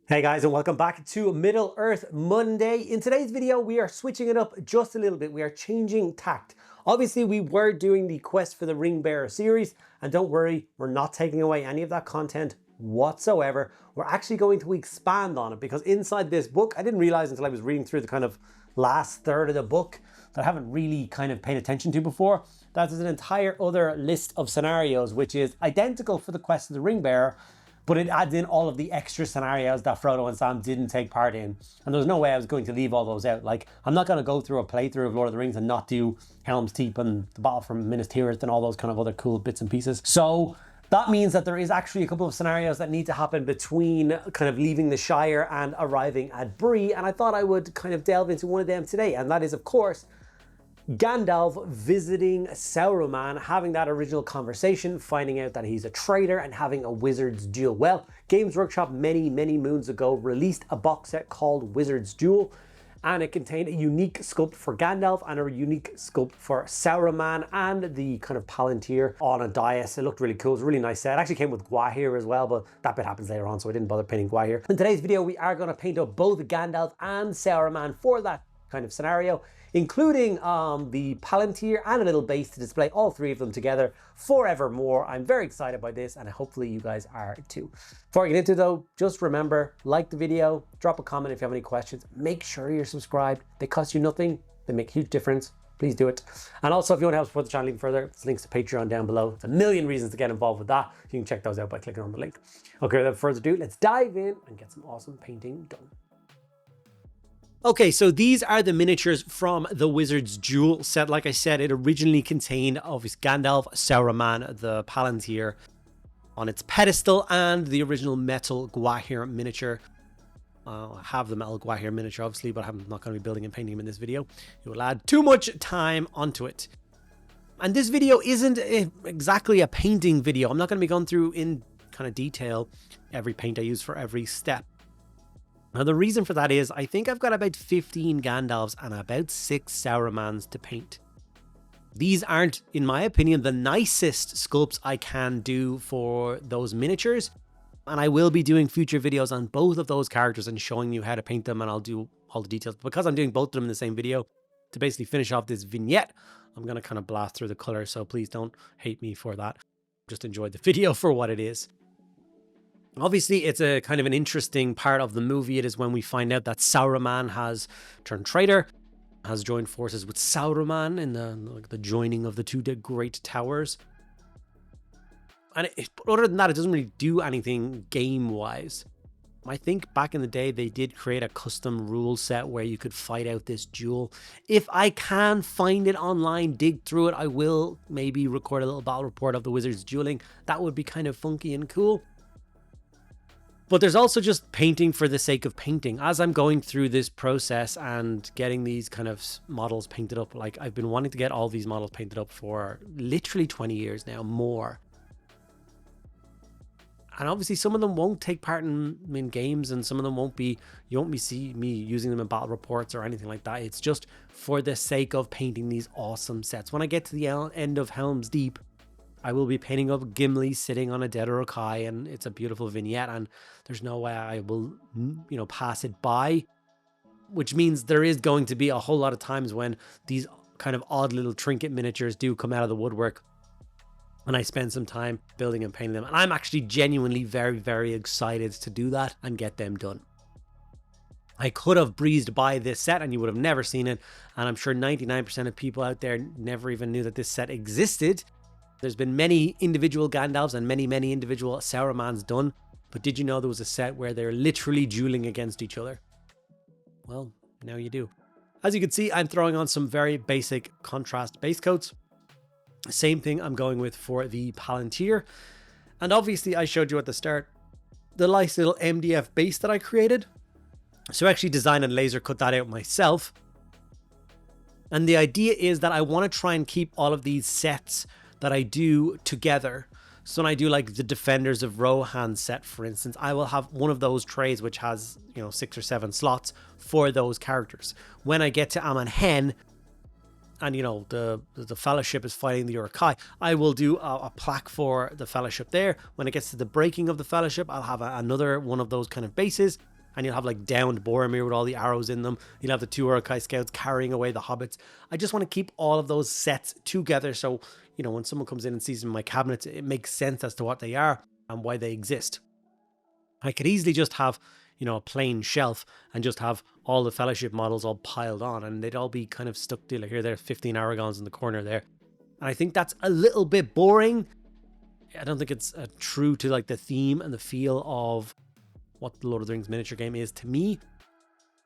Hey guys, and welcome back to Middle Earth Monday. In today's video, we are switching it up just a little bit. We are changing tact. Obviously, we were doing the quest for the Ringbearer series, and don't worry, we're not taking away any of that content whatsoever. We're actually going to expand on it because inside this book, I didn't realize until I was reading through the kind of last third of the book that I haven't really kind of paid attention to before. That is an entire other list of scenarios, which is identical for the quest of the Ringbearer, but it adds in all of the extra scenarios that Frodo and Sam didn't take part in. And there's no way I was going to leave all those out. Like, I'm not going to go through a playthrough of Lord of the Rings and not do Helm's Deep and the Battle from Minas Tirith and all those kind of other cool bits and pieces. So that means that there is actually a couple of scenarios that need to happen between kind of leaving the Shire and arriving at Bree. And I thought I would kind of delve into one of them today. And that is, of course, Gandalf visiting Saruman, having that original conversation, finding out that he's a traitor and having a Wizard's Duel. Well, Games Workshop many moons ago released a box set called Wizard's Duel, and it contained a unique sculpt for Gandalf and a unique sculpt for Saruman and the kind of Palantir on a dais. It looked really cool. It was a really nice set. It actually came with Gwahir as well, but that bit happens later on, so I didn't bother painting Gwahir. In today's video, we are going to paint up both Gandalf and Saruman for that kind of scenario, including the Palantir and a little base to display all three of them together forevermore. I'm very excited by this, and hopefully you guys are too. Before I get into it though, just remember, like the video, drop a comment if you have any questions, make sure you're subscribed. They cost you nothing, they make a huge difference. Please do it. And also, if you want to help support the channel even further, there's links to Patreon down below. There's a million reasons to get involved with that. You can check those out by clicking on the link. Okay, without further ado, let's dive in and get some awesome painting done. Okay, so these are the miniatures from the Wizard's Duel set. Like I said, it originally contained obviously Gandalf, Saruman, the Palantir on its pedestal, and the original metal Gwahir miniature. I have the metal Gwahir miniature, obviously, but I'm not going to be building and painting him in this video. It will add too much time onto it. And this video isn't exactly a painting video. I'm not going to be going through in kind of detail every paint I use for every step. Now, the reason for that is I think I've got about 15 Gandalfs and about 6 Sarumans to paint. These aren't, in my opinion, the nicest sculpts I can do for those miniatures. And I will be doing future videos on both of those characters and showing you how to paint them, and I'll do all the details. Because I'm doing both of them in the same video, to basically finish off this vignette, I'm going to kind of blast through the color, so please don't hate me for that. Just enjoy the video for what it is. Obviously, it's a kind of an interesting part of the movie. It is when we find out that Saruman has turned traitor, has joined forces with Saruman in the joining of the two great towers. And other than that, it doesn't really do anything game-wise. I think back in the day, they did create a custom rule set where you could fight out this duel. If I can find it online, dig through it, I will maybe record a little battle report of the Wizards dueling. That would be kind of funky and cool. But there's also just painting for the sake of painting. As I'm going through this process and getting these kind of models painted up, like I've been wanting to get all these models painted up for literally 20 years now, more. And obviously some of them won't take part in games, and some of them you won't see me using them in battle reports or anything like that. It's just for the sake of painting these awesome sets. When I get to the end of Helm's Deep, I will be painting up Gimli sitting on a dead Uruk-hai, and it's a beautiful vignette, and there's no way I will, pass it by. Which means there is going to be a whole lot of times when these kind of odd little trinket miniatures do come out of the woodwork, and I spend some time building and painting them. And I'm actually genuinely very excited to do that and get them done. I could have breezed by this set and you would have never seen it, and I'm sure 99% of people out there never even knew that this set existed. There's been many individual Gandalfs and many individual Sarumans done, but did you know there was a set where they're literally dueling against each other? Well, now you do. As you can see, I'm throwing on some very basic contrast base coats. Same thing I'm going with for the Palantir. And obviously I showed you at the start the nice little MDF base that I created. So I actually designed and laser cut that out myself. And the idea is that I want to try and keep all of these sets that I do together. So when I do like the Defenders of Rohan set, for instance, I will have one of those trays which has 6 or 7 slots for those characters. When I get to Amon Hen, and the Fellowship is fighting the Uruk-hai, I will do a plaque for the Fellowship there. When it gets to the breaking of the Fellowship, I'll have another one of those kind of bases. and you'll have like downed Boromir with all the arrows in them. You'll have the 2 Uruk-hai scouts carrying away the hobbits. I just want to keep all of those sets together, so you know, when someone comes in and sees them in my cabinets, it makes sense as to what they are and why they exist. I could easily just have, you know, a plain shelf and just have all the Fellowship models all piled on, and they'd all be kind of stuck to, like, here, there's 15 Aragons in the corner there. And I think that's a little bit boring. I don't think it's true to like the theme and the feel of what the Lord of the Rings miniature game is to me.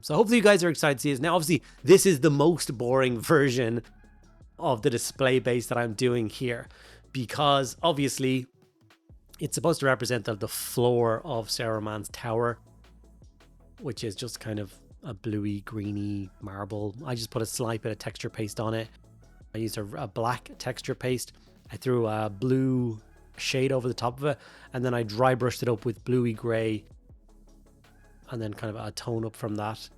So hopefully you guys are excited to see this. Now, obviously, this is the most boring version of the display base that I'm doing here, because obviously it's supposed to represent the floor of Saruman's tower, which is just kind of a bluey, greeny marble. I just put a slight bit of texture paste on it. I used a black texture paste. I threw a blue shade over the top of it, and then I dry brushed it up with bluey gray, and then kind of a tone up from that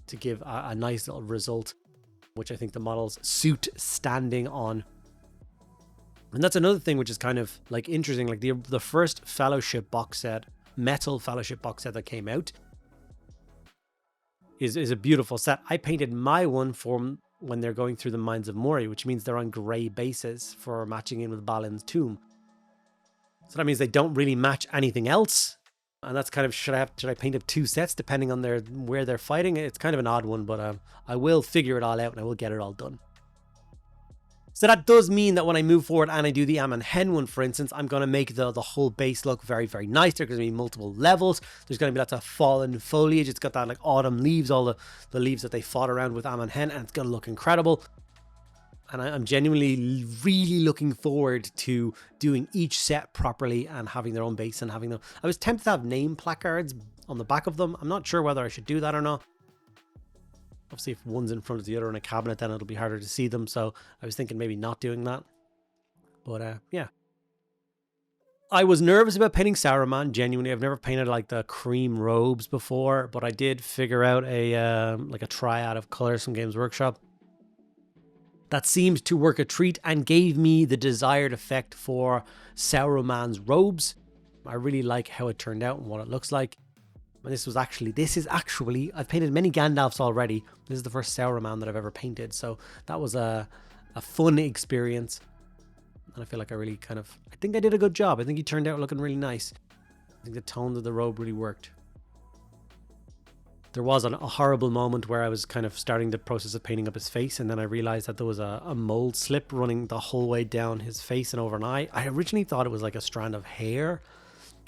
to give a nice little result, which I think the models suit standing on. And that's another thing which is kind of like interesting, like the first Fellowship box set, metal Fellowship box set that came out is a beautiful set. I painted my one for when they're going through the Mines of Moria, which means they're on grey bases for matching in with Balin's tomb. So that means they don't really match anything else. And that's kind of, should I paint up 2 sets depending on where they're fighting? It's kind of an odd one, but I will figure it all out and I will get it all done. So that does mean that when I move forward and I do the Amon Hen one, for instance, I'm going to make the whole base look very, very nice. There's going to be multiple levels. There's going to be lots of fallen foliage. It's got that like autumn leaves, all the leaves that they fought around with Amon Hen, and it's going to look incredible. And I'm genuinely really looking forward to doing each set properly and having their own base and having them. I was tempted to have name placards on the back of them. I'm not sure whether I should do that or not. Obviously, if one's in front of the other in a cabinet, then it'll be harder to see them. So I was thinking maybe not doing that. But yeah. I was nervous about painting Saruman. Genuinely, I've never painted like the cream robes before, but I did figure out a triad of colors from Games Workshop that seemed to work a treat and gave me the desired effect for Saruman's robes. I really like how it turned out and what it looks like. And this is actually, I've painted many Gandalfs already. This is the first Saruman that I've ever painted. So that was a fun experience. And I feel like I think I did a good job. I think he turned out looking really nice. I think the tone of the robe really worked. There was a horrible moment where I was kind of starting the process of painting up his face, and then I realized that there was a mold slip running the whole way down his face and over an eye. I originally thought it was like a strand of hair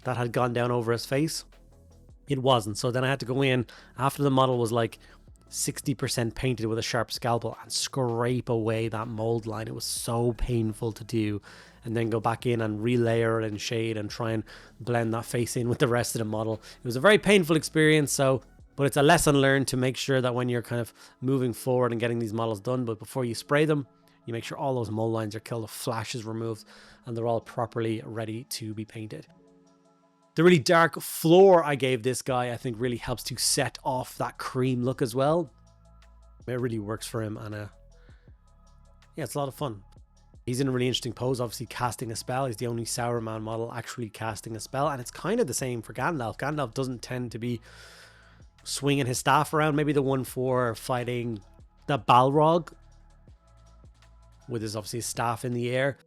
that had gone down over his face. It wasn't. So then I had to go in after the model was like 60% painted with a sharp scalpel and scrape away that mold line. It was so painful to do, and then go back in and relayer it in shade and try and blend that face in with the rest of the model. It was a very painful experience, but it's a lesson learned to make sure that when you're kind of moving forward and getting these models done, but before you spray them, you make sure all those mold lines are killed, the flash is removed, and they're all properly ready to be painted. The really dark floor I gave this guy, I think, really helps to set off that cream look as well. It really works for him, and yeah, it's a lot of fun. He's in a really interesting pose, obviously casting a spell. He's the only Saruman model actually casting a spell, and it's kind of the same for Gandalf. Gandalf doesn't tend to be swinging his staff around. Maybe the one for fighting the Balrog with his obviously staff in the air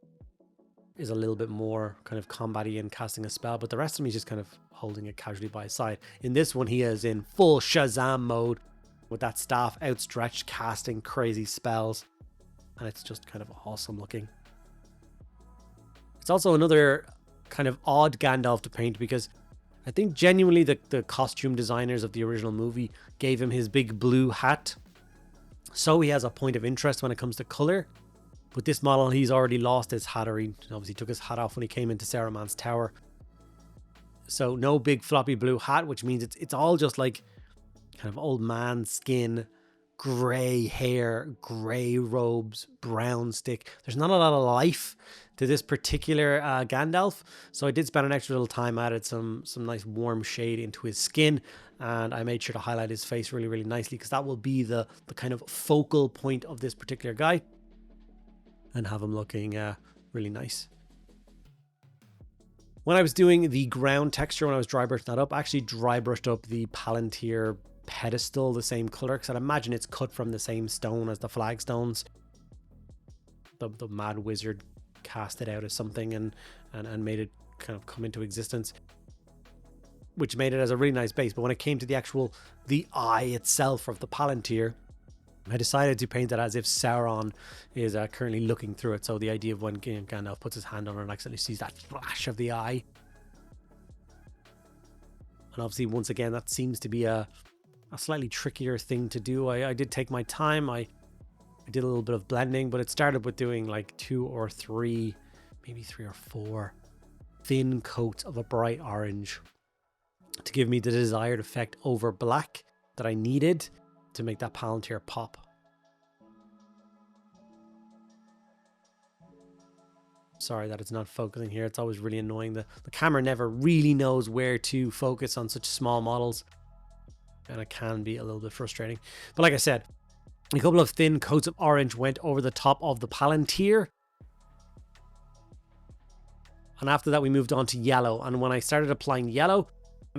is a little bit more kind of combat-y and casting a spell, but the rest of him is just kind of holding it casually by his side. In this one, he is in full Shazam mode with that staff outstretched, casting crazy spells, and it's just kind of awesome looking. It's also another kind of odd Gandalf to paint, because I think genuinely the costume designers of the original movie gave him his big blue hat, so he has a point of interest when it comes to color. With this model, he's already lost his hat, or he obviously took his hat off when he came into Saruman's tower. So no big floppy blue hat, which means it's all just like kind of old man skin, grey hair, grey robes, brown stick. There's not a lot of life to this particular Gandalf, so I did spend an extra little time, added some nice warm shade into his skin, and I made sure to highlight his face really, really nicely, because that will be the kind of focal point of this particular guy, and have him looking really nice. When I was doing the ground texture, when I was dry brushing that up, I actually dry brushed up the Palantir pedestal the same color, because I'd imagine it's cut from the same stone as the flagstones. The mad wizard cast it out as something and made it kind of come into existence, which made it as a really nice base. But when it came to the eye itself of the Palantir, I decided to paint it as if Sauron is currently looking through it. So the idea of when Gandalf puts his hand on it and accidentally sees that flash of the eye. And obviously, once again, that seems to be a slightly trickier thing to do. I did take my time. I did a little bit of blending, but it started with doing like 2 or 3, maybe 3 or 4 thin coats of a bright orange to give me the desired effect over black that I needed to make that Palantir pop. Sorry that it's not focusing here. It's always really annoying. The camera never really knows where to focus on such small models, and it can be a little bit frustrating. But like I said, a couple of thin coats of orange went over the top of the Palantir. And after that, we moved on to yellow. And when I started applying yellow,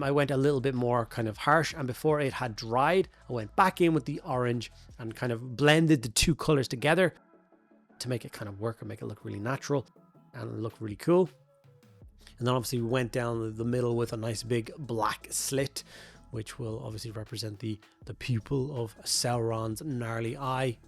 I went a little bit more kind of harsh. And before it had dried, I went back in with the orange and kind of blended the 2 colors together to make it kind of work and make it look really natural and look really cool. And then obviously we went down the middle with a nice big black slit, which will obviously represent the pupil of Sauron's gnarly eye.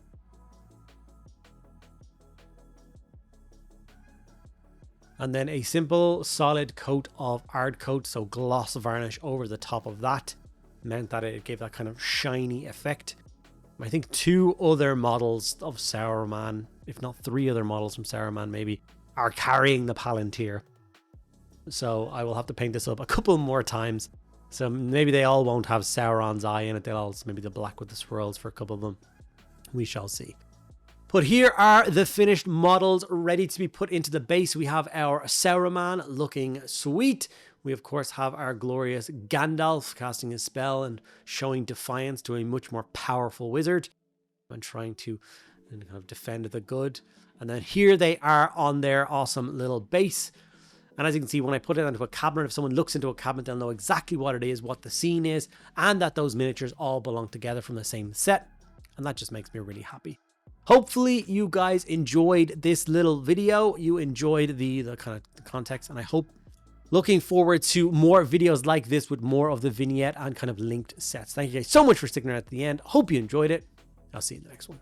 And then a simple solid coat of ard coat, so gloss varnish over the top of that, meant that it gave that kind of shiny effect. I think 2 other models of Saruman, if not 3 other models from Saruman maybe, are carrying the Palantir. So I will have to paint this up a couple more times. So maybe they all won't have Sauron's eye in it. They'll all maybe the black with the swirls for a couple of them. We shall see. But here are the finished models ready to be put into the base. We have our Saruman looking sweet. We of course have our glorious Gandalf casting his spell and showing defiance to a much more powerful wizard and trying to kind of defend the good. And then here they are on their awesome little base. And as you can see, when I put it into a cabinet, if someone looks into a cabinet, they'll know exactly what it is, what the scene is, and that those miniatures all belong together from the same set. And that just makes me really happy. Hopefully you guys enjoyed this little video. You enjoyed the kind of the context, and I hope looking forward to more videos like this with more of the vignette and kind of linked sets. Thank you guys so much for sticking around at the end. Hope you enjoyed it. I'll see you in the next one.